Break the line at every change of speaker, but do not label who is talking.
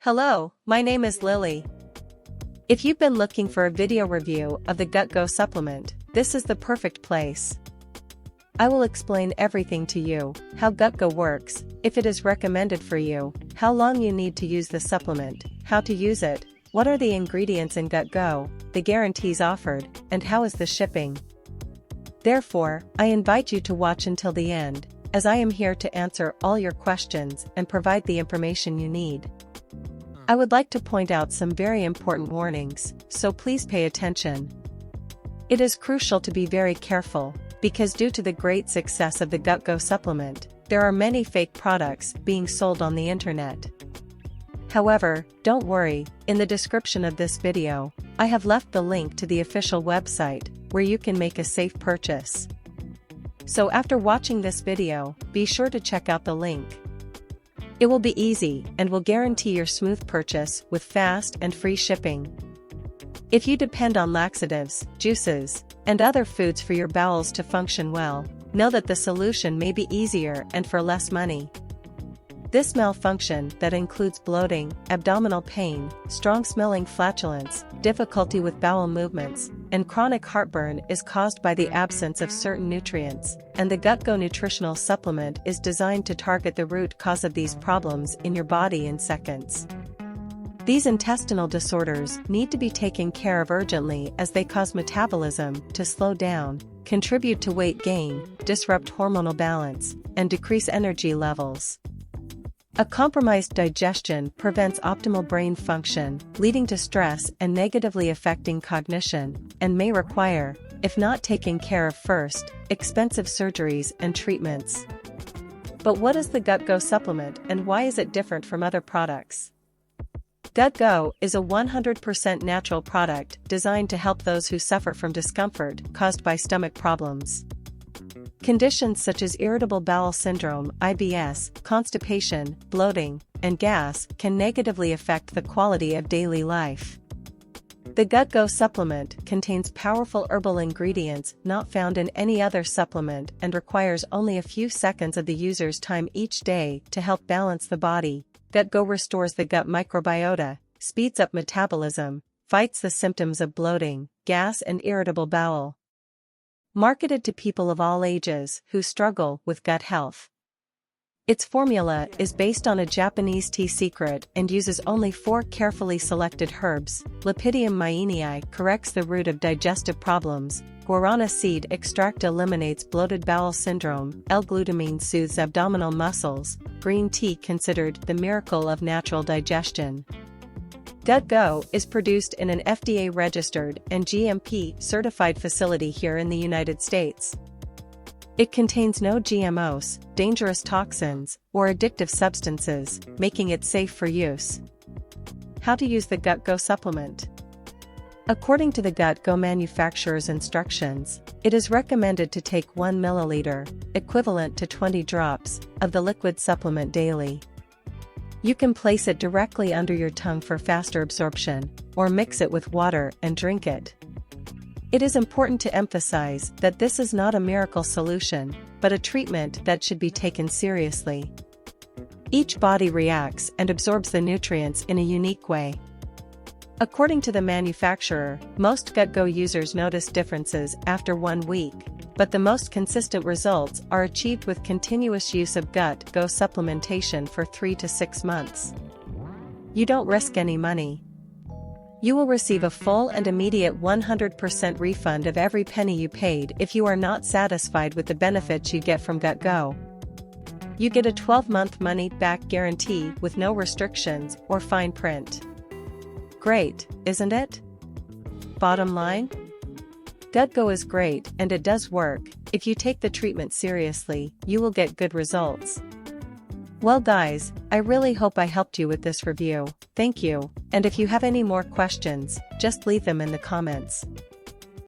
Hello, my name is Lily. If you've been looking for a video review of the GutGo supplement, this is the perfect place. I will explain everything to you, how GutGo works, if it is recommended for you, how long you need to use the supplement, how to use it, what are the ingredients in GutGo, the guarantees offered, and how is the shipping. Therefore, I invite you to watch until the end, as I am here to answer all your questions and provide the information you need. I would like to point out some very important warnings, so please pay attention. It is crucial to be very careful, because due to the great success of the GutGo supplement, there are many fake products being sold on the internet. However, don't worry, in the description of this video, I have left the link to the official website, where you can make a safe purchase. So after watching this video, be sure to check out the link. It will be easy and will guarantee your smooth purchase with fast and free shipping. If you depend on laxatives, juices, and other foods for your bowels to function well, know that the solution may be easier and for less money. This malfunction that includes bloating, abdominal pain, strong-smelling flatulence, difficulty with bowel movements, and chronic heartburn is caused by the absence of certain nutrients, and the GutGo nutritional supplement is designed to target the root cause of these problems in your body in seconds. These intestinal disorders need to be taken care of urgently as they cause metabolism to slow down, contribute to weight gain, disrupt hormonal balance, and decrease energy levels. A compromised digestion prevents optimal brain function, leading to stress and negatively affecting cognition, and may require, if not taken care of first, expensive surgeries and treatments. But what is the GutGo supplement and why is it different from other products? GutGo is a 100% natural product designed to help those who suffer from discomfort caused by stomach problems. Conditions such as irritable bowel syndrome (IBS), constipation, bloating, and gas can negatively affect the quality of daily life. The GutGo supplement contains powerful herbal ingredients not found in any other supplement and requires only a few seconds of the user's time each day to help balance the body. GutGo restores the gut microbiota, speeds up metabolism, fights the symptoms of bloating, gas and irritable bowel. Marketed to people of all ages who struggle with gut health. Its formula is based on a Japanese tea secret and uses only 4 carefully selected herbs. Lepidium myaenii corrects the root of digestive problems, guarana seed extract eliminates bloated bowel syndrome, L-glutamine soothes abdominal muscles, green tea considered the miracle of natural digestion. GutGo is produced in an FDA-registered and GMP-certified facility here in the United States. It contains no GMOs, dangerous toxins, or addictive substances, making it safe for use. How to use the GutGo supplement? According to the GutGo manufacturer's instructions, it is recommended to take 1 milliliter, equivalent to 20 drops, of the liquid supplement daily. You can place it directly under your tongue for faster absorption, or mix it with water and drink it. It is important to emphasize that this is not a miracle solution, but a treatment that should be taken seriously. Each body reacts and absorbs the nutrients in a unique way. According to the manufacturer, most GutGo users notice differences after 1 week, but the most consistent results are achieved with continuous use of GutGo supplementation for 3 to 6 months. You don't risk any money. You will receive a full and immediate 100% refund of every penny you paid if you are not satisfied with the benefits you get from GutGo. You get a 12-month money-back guarantee with no restrictions or fine print. Great, isn't it? Bottom line? GutGo is great and it does work. If you take the treatment seriously, you will get good results. Well guys, I really hope I helped you with this review. Thank you, and if you have any more questions, just leave them in the comments.